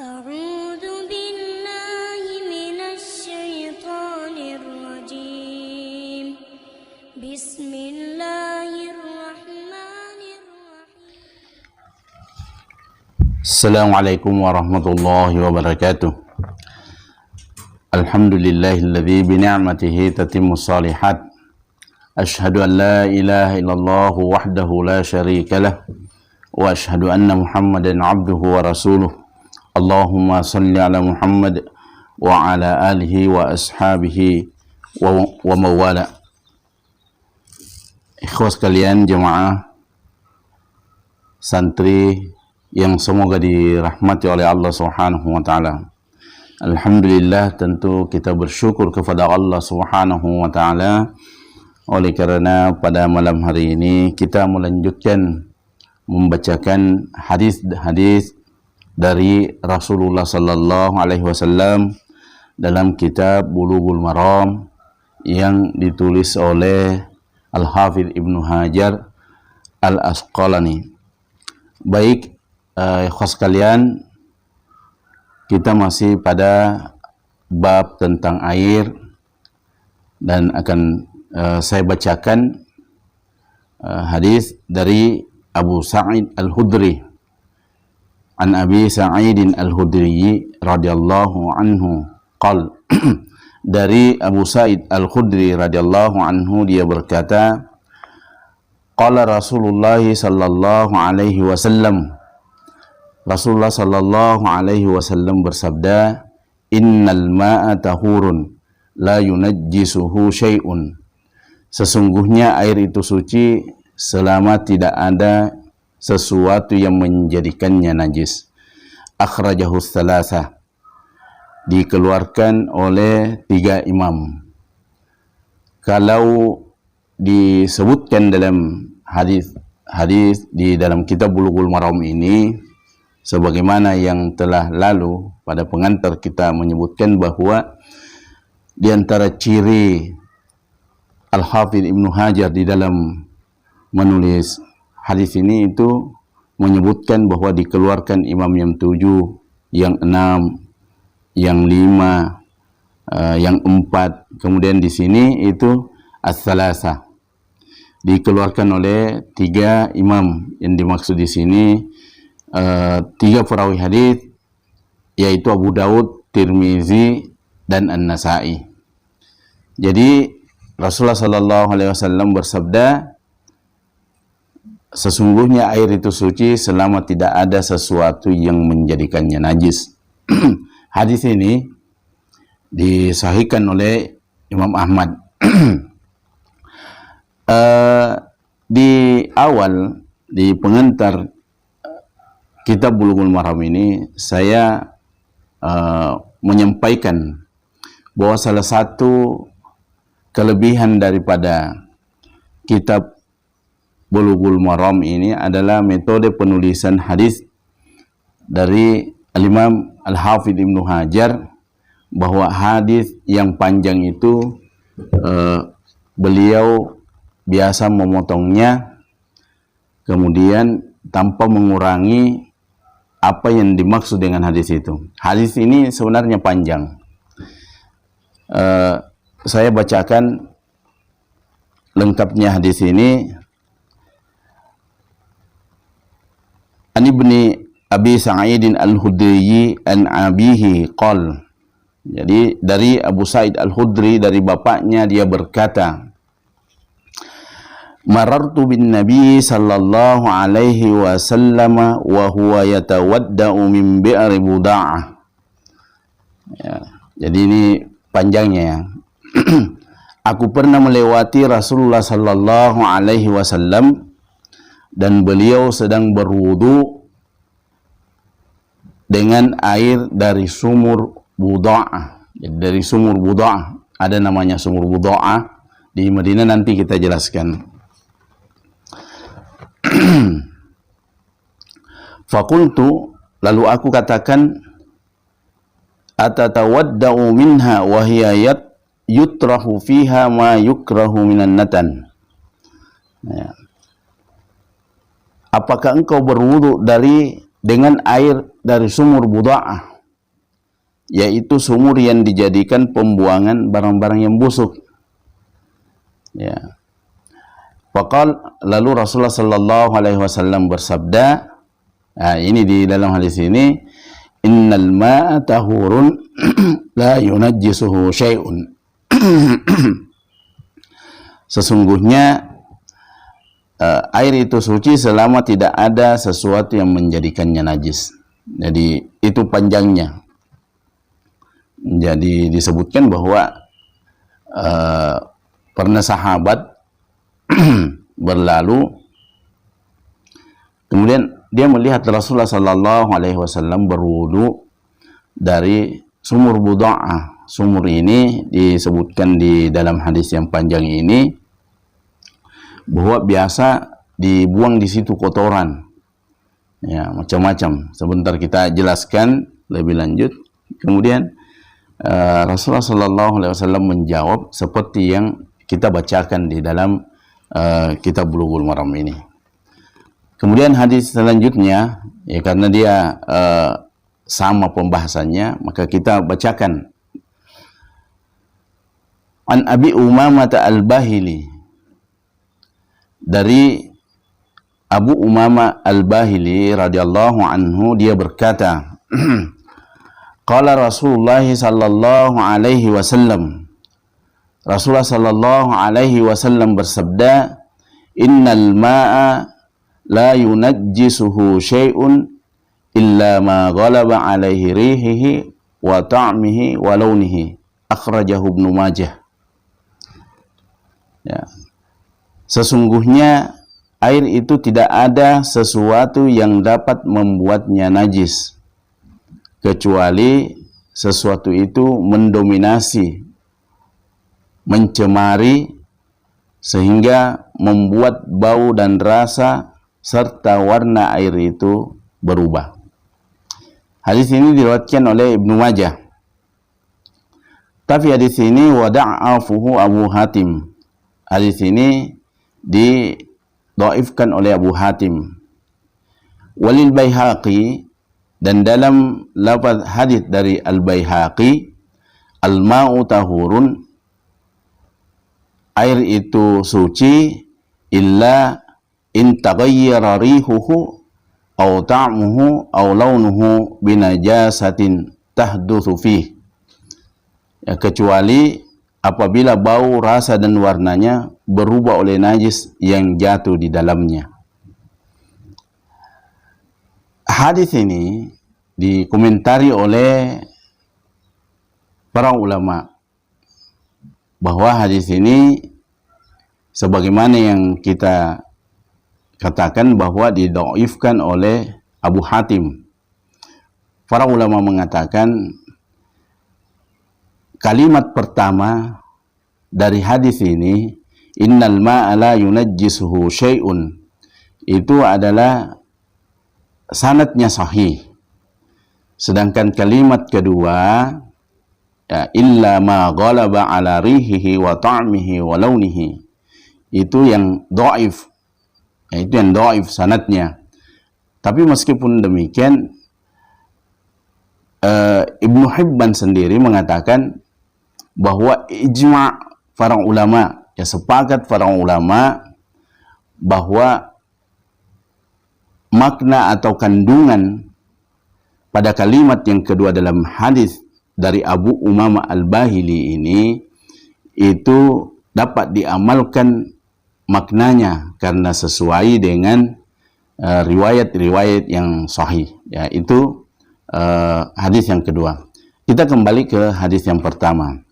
أعوذ بالله من الشيطان الرجيم بسم الله الرحمن الرحيم Assalamualaikum warahmatullahi wabarakatuh. Alhamdulillahilladzi bini'matihi tatimmus shalihat. Asyhadu an la ilaha illallah wahdahu la syarika lah wa asyhadu anna Muhammadan abduhu wa rasuluh. Allahumma salli ala Muhammad wa ala alihi wa ashabihi wa mawala. Ikhwas sekalian, jemaah santri yang semoga dirahmati oleh Allah Subhanahu wa taala. Alhamdulillah, tentu kita bersyukur kepada Allah Subhanahu wa taala oleh karena pada malam hari ini kita melanjutkan membacakan hadis-hadis dari Rasulullah sallallahu alaihi wasallam dalam kitab Bulughul Maram yang ditulis oleh Al-Hafidz Ibnu Hajar Al-Asqalani. Baik, ikhwas sekalian, kita masih pada bab tentang air dan akan saya bacakan hadis dari Abu Sa'id Al-Khudri. An Abi Sa'id Al-Khudri radhiyallahu anhu qal dari Abu Sa'id Al-Khudri radhiyallahu anhu, dia berkata, qala Rasulullah sallallahu alaihi wasallam, Rasulullah sallallahu alaihi wasallam bersabda, innal ma'a tahurun la yunajjisuhu syai'un. Sesungguhnya air itu suci selama tidak ada sesuatu yang menjadikannya najis. Akhrajahu tsalatsa, dikeluarkan oleh 3 imam. Kalau disebutkan dalam hadis di dalam kitab Bulughul Maram ini, sebagaimana yang telah lalu pada pengantar kita menyebutkan bahwa di antara ciri Al-Hafidz Ibnu Hajar di dalam menulis hadis ini itu menyebutkan bahwa dikeluarkan imam yang 7, yang 6, yang 5, yang 4. Kemudian di sini itu as-salasa, dikeluarkan oleh 3 imam. Yang dimaksud di sini 3 perawi hadis, yaitu Abu Daud, Tirmizi, dan An-Nasa'i. Jadi Rasulullah sallallahu alaihi wasallam bersabda, sesungguhnya air itu suci selama tidak ada sesuatu yang menjadikannya najis. Hadis ini disahihkan oleh Imam Ahmad. Di awal, di pengantar kitab Bulughul Maram ini, saya menyampaikan bahwa salah satu kelebihan daripada kitab Bulughul Maram ini adalah metode penulisan hadis dari Al-Imam Al-Hafidz Ibnu Hajar, bahwa hadis yang panjang itu beliau biasa memotongnya, kemudian tanpa mengurangi apa yang dimaksud dengan hadis itu. Hadis ini sebenarnya panjang. Saya bacakan lengkapnya hadis ini. An Ibni Abi Sa'id Al-Khudri an abihi qal. Jadi dari Abu Sa'id Al-Khudri, dari bapaknya, dia berkata, marartu bin Nabi sallallahu alaihi wasallam wa huwa yatawadda'u min bi'ri Buda'ah. Ya, jadi ini panjangnya ya. Aku pernah melewati Rasulullah sallallahu alaihi wasallam dan beliau sedang berwudu dengan air dari sumur Buda'ah. Jadi dari sumur Buda'ah, ada namanya sumur Buda'ah di Madinah, nanti kita jelaskan. Fakultu, lalu aku katakan, atatawadda'u minha wa hiya yutrahu fiha ma yukrahu minan natan. Ya. Apakah engkau berwudu dengan air dari sumur Buda'ah yaitu sumur yang dijadikan pembuangan barang-barang yang busuk. Ya. Faqal, lalu Rasulullah sallallahu alaihi wasallam bersabda, ini di dalam hadis ini, innal ma'a tahurun la yunajjisuhu syai'un. Sesungguhnya air itu suci selama tidak ada sesuatu yang menjadikannya najis. Jadi itu panjangnya. Jadi disebutkan bahwa pernah sahabat berlalu, kemudian dia melihat Rasulullah sallallahu alaihi wasallam berwudu dari sumur Buda'ah. Sumur ini disebutkan di dalam hadis yang panjang ini bahwa biasa dibuang di situ kotoran, ya, macam-macam. Sebentar kita jelaskan lebih lanjut. Kemudian Rasulullah sallallahu alaihi wasallam menjawab seperti yang kita bacakan di dalam kitab Bulughul Maram ini. Kemudian hadis selanjutnya, ya, karena dia sama pembahasannya, maka kita bacakan. An Abi Umamah Al-Bahili, dari Abu Umamah Al-Bahili radhiyallahu anhu, dia berkata, qala Rasulullah sallallahu alaihi wasallam, Rasulullah sallallahu alaihi wasallam bersabda, innal ma'a la yunajjisuhu syai'un illa ma ghalaba alaihi rihihi wa ta'mihi wa launihi, akhrajahu Ibnu Majah. Ya. Sesungguhnya air itu tidak ada sesuatu yang dapat membuatnya najis kecuali sesuatu itu mendominasi, mencemari, sehingga membuat bau dan rasa serta warna air itu berubah. Hadis ini diriwayatkan oleh Ibnu Majah. Tapi hadis ini wada'afuhu Abu Hatim. Hadis ini didhaifkan oleh Abu Hatim. Walil Baihaqi, dan dalam lafaz hadis dari Al-Baihaqi, al-ma'u tahurun, air itu suci, illa in taghayyara rihuhu aw ta'muhu aw launuhu binajasatin tahdutsu fih. Ya, kecuali apabila bau, rasa dan warnanya berubah oleh najis yang jatuh di dalamnya. Hadis ini dikomentari oleh para ulama bahwa hadis ini sebagaimana yang kita katakan bahwa didhaifkan oleh Abu Hatim. Para ulama mengatakan kalimat pertama dari hadis ini, innal ma'a la yunajjisuhu syai'un, itu adalah sanadnya sahih. Sedangkan kalimat kedua, ya, illa ma ghalaba ala rihihi wa ta'mihi wa launihi, itu yang dhaif. Ya, itu yang dhaif sanadnya. Tapi meskipun demikian, Ibnu Hibban sendiri mengatakan bahwa ijma' para ulama, ya, sepakat para ulama bahwa makna atau kandungan pada kalimat yang kedua dalam hadis dari Abu Umamah Al-Bahili ini itu dapat diamalkan maknanya karena sesuai dengan riwayat-riwayat yang sahih. Ya, itu hadis yang kedua. Kita kembali ke hadis yang pertama.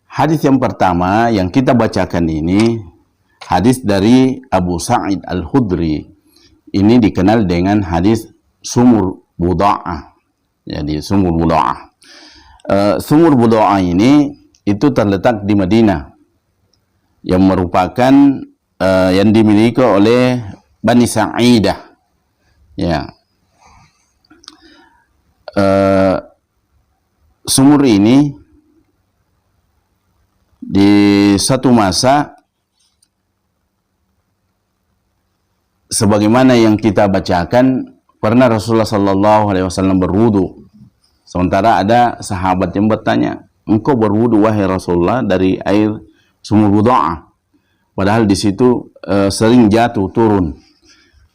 Hadis yang pertama yang kita bacakan ini hadis dari Abu Sa'id Al-Khudri. Ini dikenal dengan hadis sumur Buda'ah. Jadi sumur Buda'ah. Sumur Buda'ah ini itu terletak di Madinah, yang merupakan yang dimiliki oleh Bani Sa'idah. Ya. Sumur ini di satu masa sebagaimana yang kita bacakan, pernah Rasulullah sallallahu alaihi wasallam berwudu Sementara ada sahabat yang bertanya, engkau berwudu wahai Rasulullah dari air sumur Buda'ah. Padahal di situ sering jatuh turun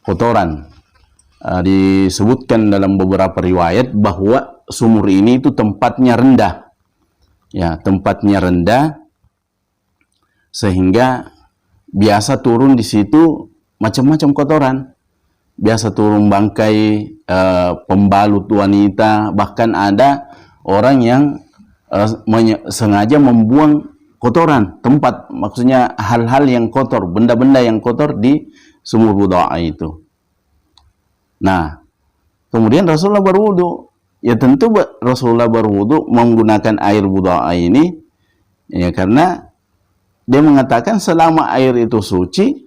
kotoran. Disebutkan dalam beberapa riwayat bahwa sumur ini itu tempatnya rendah. Ya, tempatnya rendah sehingga biasa turun di situ macam-macam kotoran. Biasa turun bangkai pembalut wanita, bahkan ada orang yang sengaja membuang kotoran, tempat, maksudnya hal-hal yang kotor, benda-benda yang kotor di sumur Buda'ah itu. Nah, kemudian Rasulullah berwudu. Ya tentu Rasulullah berwudu menggunakan air Buda'ah ini, ya karena dia mengatakan selama air itu suci,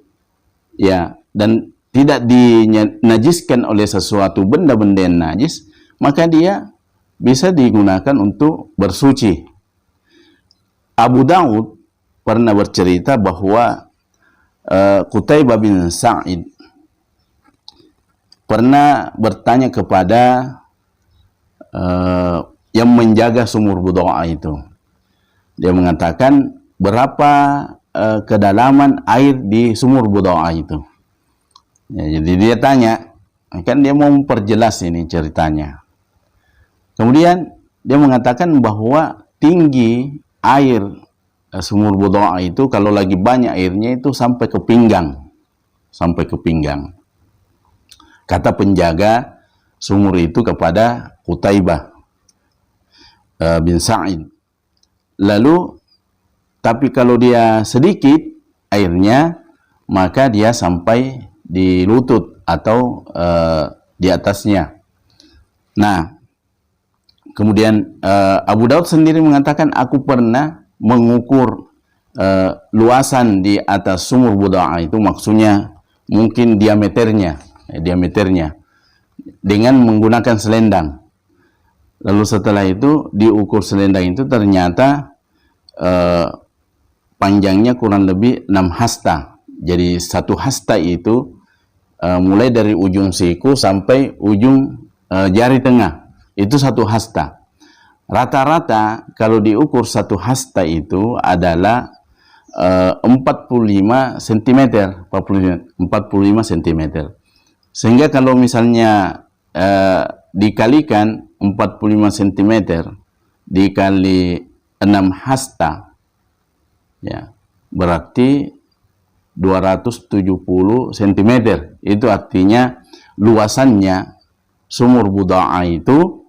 ya, dan tidak dinajiskan oleh sesuatu benda-benda yang najis, maka dia bisa digunakan untuk bersuci. Abu Daud pernah bercerita bahwa Qutaibah bin Sa'id pernah bertanya kepada yang menjaga sumur Buda'ah itu. Dia mengatakan, berapa kedalaman air di sumur Buda'ah itu? Ya, jadi dia tanya, kan dia mau memperjelas ini ceritanya. Kemudian dia mengatakan bahwa tinggi air sumur Buda'ah itu kalau lagi banyak airnya itu sampai ke pinggang. Sampai ke pinggang. Kata penjaga sumur itu kepada Qutaibah bin Sa'id. Lalu, tapi kalau dia sedikit airnya, maka dia sampai di lutut atau di atasnya. Nah, kemudian Abu Daud sendiri mengatakan, aku pernah mengukur luasan di atas sumur Buda'ah itu, maksudnya mungkin diameternya dengan menggunakan selendang. Lalu setelah itu diukur selendang itu, ternyata panjangnya kurang lebih 6 hasta. Jadi satu hasta itu mulai dari ujung siku sampai ujung jari tengah, itu satu hasta. Rata-rata kalau diukur satu hasta itu adalah 45 cm, 45 cm. Sehingga kalau misalnya dikalikan 45 cm dikali 6 hasta, ya, berarti 270 cm. Itu artinya luasannya sumur Buda'ah itu,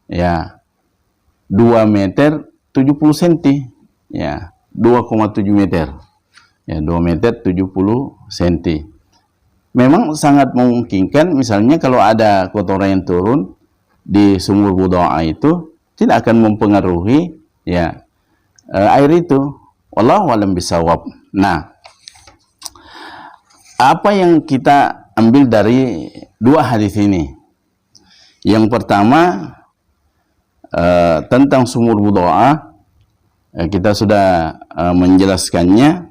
ya, 2 meter 70 cm, ya, 2,7 meter, ya, 2 meter 70 cm. Memang sangat memungkinkan misalnya kalau ada kotoran yang turun di sumur Buda'ah itu tidak akan mempengaruhi, ya, air itu. Wallahu a'lam bishawab. Nah, apa yang kita ambil dari dua hadis ini? Yang pertama tentang sumur Buda'ah, kita sudah menjelaskannya.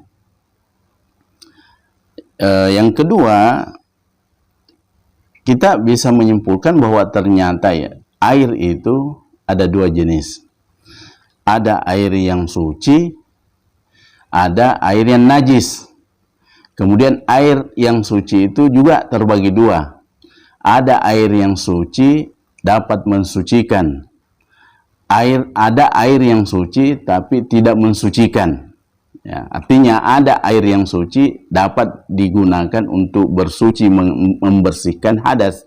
Yang kedua, kita bisa menyimpulkan bahwa ternyata, ya, air itu ada dua jenis. Ada air yang suci, ada air yang najis. Kemudian air yang suci itu juga terbagi dua. Ada air yang suci dapat mensucikan. Ada air yang suci tapi tidak mensucikan. Ya, artinya ada air yang suci dapat digunakan untuk bersuci, membersihkan hadas.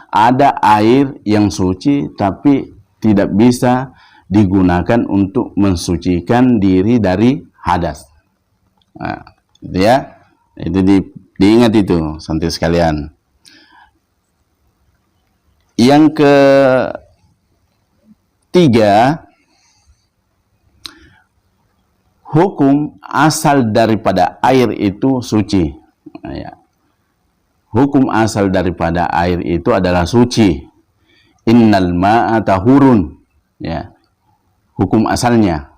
Ada air yang suci tapi tidak bisa digunakan untuk mensucikan diri dari hadas. Nah, gitu ya. Itu diingat itu, santai sekalian. Yang ketiga, hukum asal daripada air itu suci. Nah, ya. Hukum asal daripada air itu adalah suci. Innal ma'a tahurun. Ya. Hukum asalnya,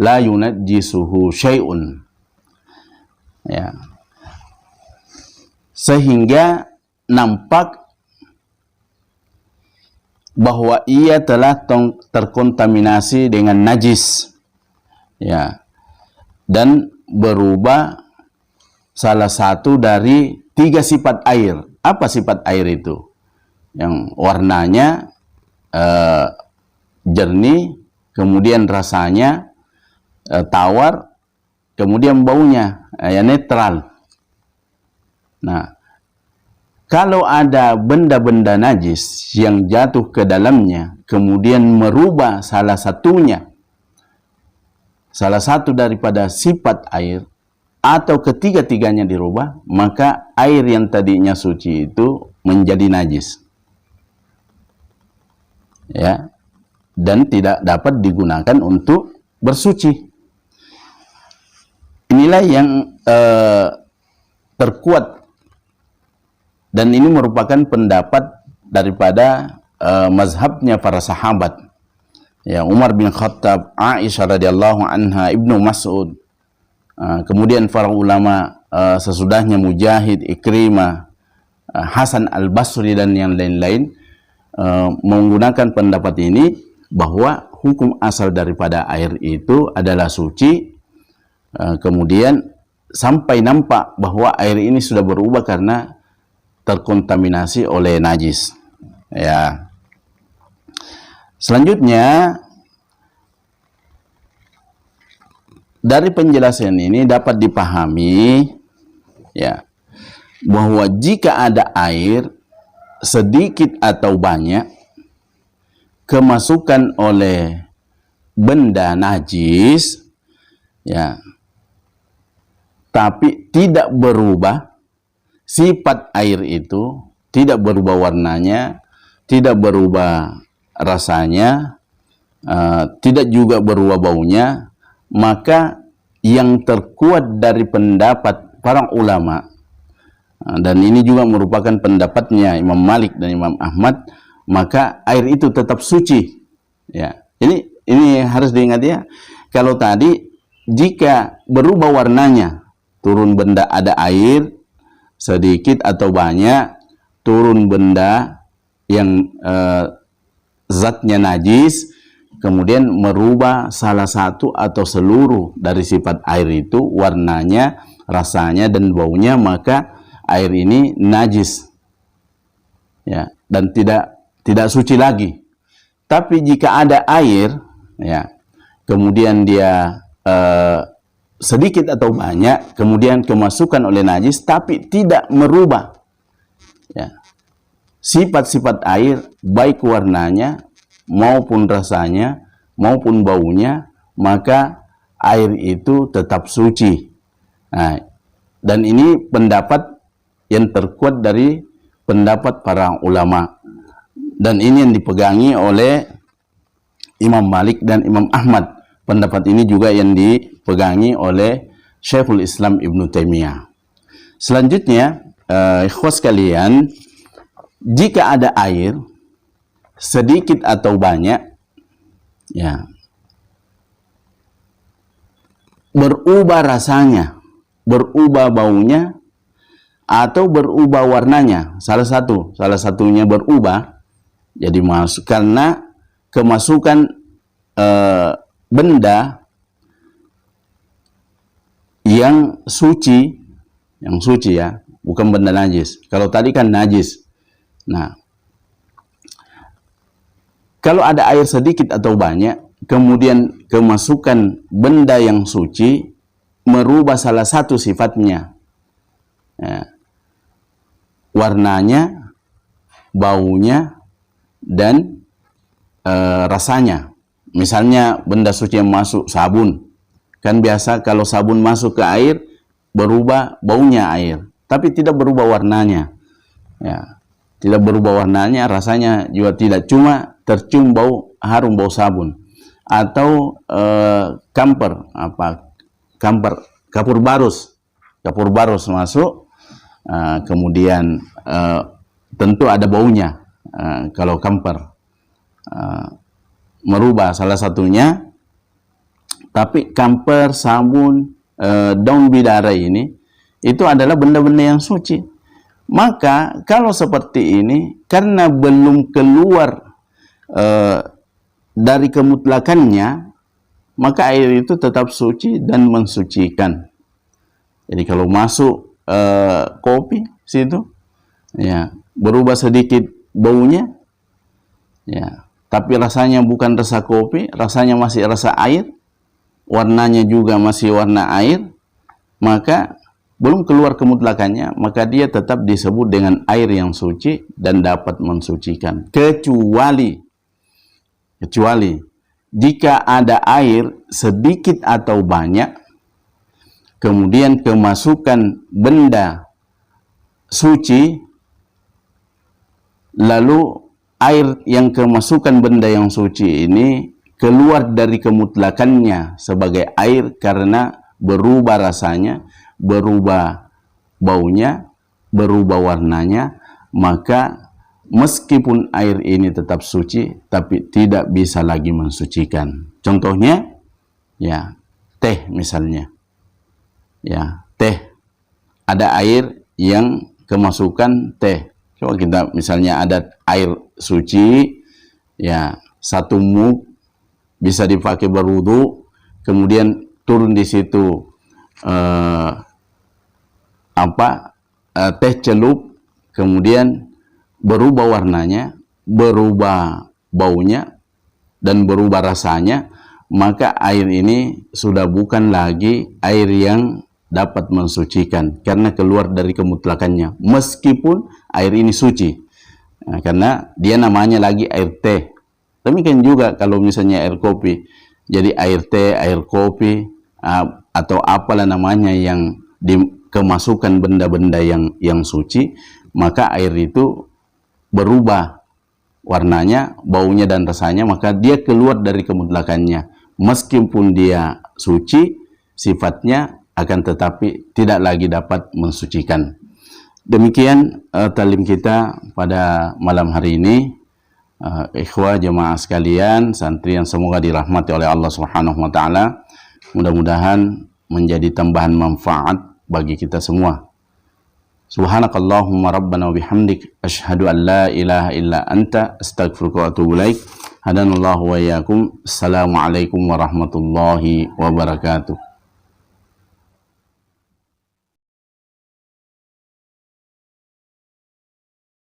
la yunajjisuhu syai'un. Ya. Sehingga nampak bahwa ia telah terkontaminasi dengan najis, ya, dan berubah salah satu dari 3 sifat air. Apa sifat air itu? Yang warnanya jernih, kemudian rasanya tawar, kemudian baunya ya netral. Nah, kalau ada benda-benda najis yang jatuh ke dalamnya, kemudian merubah salah satu daripada sifat air, atau ketiga-tiganya dirubah, maka air yang tadinya suci itu menjadi najis, ya, dan tidak dapat digunakan untuk bersuci. Inilah yang terkuat, dan ini merupakan pendapat daripada mazhabnya para sahabat, ya, Umar bin Khattab, Aisyah radhiyallahu anha, Ibnu Mas'ud, kemudian para ulama sesudahnya, Mujahid, Ikrimah, Hasan Al-Basri, dan yang lain-lain menggunakan pendapat ini, bahwa hukum asal daripada air itu adalah suci. Kemudian sampai nampak bahwa air ini sudah berubah karena terkontaminasi oleh najis, ya. Selanjutnya, dari penjelasan ini dapat dipahami, ya, bahwa jika ada air sedikit atau banyak kemasukan oleh benda najis, ya, tapi tidak berubah sifat air itu, tidak berubah warnanya, tidak berubah rasanya, tidak juga berubah baunya, maka yang terkuat dari pendapat para ulama, dan ini juga merupakan pendapatnya Imam Malik dan Imam Ahmad, maka air itu tetap suci, ya. Ini harus diingat, ya. Kalau tadi jika berubah warnanya, turun benda, ada air sedikit atau banyak, turun benda yang zatnya najis, kemudian merubah salah satu atau seluruh dari sifat air itu, warnanya, rasanya, dan baunya, maka air ini najis, ya, dan tidak suci lagi. Tapi jika ada air, ya, kemudian dia sedikit atau banyak, kemudian kemasukan oleh najis, tapi tidak merubah, ya, sifat-sifat air, baik warnanya maupun rasanya maupun baunya, maka air itu tetap suci. Nah, dan ini pendapat yang terkuat dari pendapat para ulama, dan ini yang dipegangi oleh Imam Malik dan Imam Ahmad. Pendapat ini juga yang dipegangi oleh Syekhul Islam Ibnu Taimiyah. Selanjutnya, ikhwas sekalian, jika ada air sedikit atau banyak, ya, berubah rasanya, berubah baunya, atau berubah warnanya, salah satunya berubah, jadi masuk karena kemasukan benda yang suci, ya, bukan benda najis. Kalau tadi kan najis. Nah, kalau ada air sedikit atau banyak, kemudian kemasukan benda yang suci, merubah salah satu sifatnya, ya, warnanya, baunya, dan rasanya. Misalnya benda suci yang masuk, sabun, kan biasa kalau sabun masuk ke air berubah baunya air, tapi tidak berubah warnanya, ya, tidak berubah warnanya, rasanya juga tidak, cuma tercium bau harum, bau sabun. Atau kapur barus masuk, kemudian tentu ada baunya, kalau kamper merubah salah satunya, tapi kamper, sabun, daun bidara ini itu adalah benda-benda yang suci. Maka kalau seperti ini, karena belum keluar dari kemutlakannya, maka air itu tetap suci dan mensucikan. Jadi kalau masuk kopi situ, ya berubah sedikit baunya, ya, tapi rasanya bukan rasa kopi, rasanya masih rasa air, warnanya juga masih warna air, maka belum keluar kemutlakannya, maka dia tetap disebut dengan air yang suci dan dapat mensucikan. Kecuali jika ada air sedikit atau banyak, kemudian kemasukan benda suci, lalu air yang kemasukan benda yang suci ini keluar dari kemutlakannya sebagai air karena berubah rasanya, berubah baunya, berubah warnanya, maka meskipun air ini tetap suci, tapi tidak bisa lagi mensucikan. Contohnya, ya, teh misalnya. Ya, teh. Ada air yang kemasukan teh. Coba kita misalnya ada air suci, ya, 1 mug bisa dipakai berwudu, kemudian turun di situ teh celup, kemudian berubah warnanya, berubah baunya, dan berubah rasanya, maka air ini sudah bukan lagi air yang dapat mensucikan karena keluar dari kemutlakannya, meskipun air ini suci. Nah, karena dia namanya lagi air teh. Demikian juga kalau misalnya air kopi, jadi air teh, air kopi, atau apalah namanya yang kemasukan benda-benda yang suci, maka air itu berubah warnanya, baunya dan rasanya, maka dia keluar dari kemutlakannya. Meskipun dia suci, sifatnya akan tetapi tidak lagi dapat mensucikan. Demikian talim kita pada malam hari ini. Ikhwah jemaah sekalian, santri yang semoga dirahmati oleh Allah Subhanahu wa taala. Mudah-mudahan menjadi tambahan manfaat bagi kita semua. Subhanakallahumma rabbana wa bihamdik asyhadu an la ilaha illa anta astaghfiruka wa atubu ilaik. Hadanallahu wa iyyakum. Assalamualaikum warahmatullahi wabarakatuh.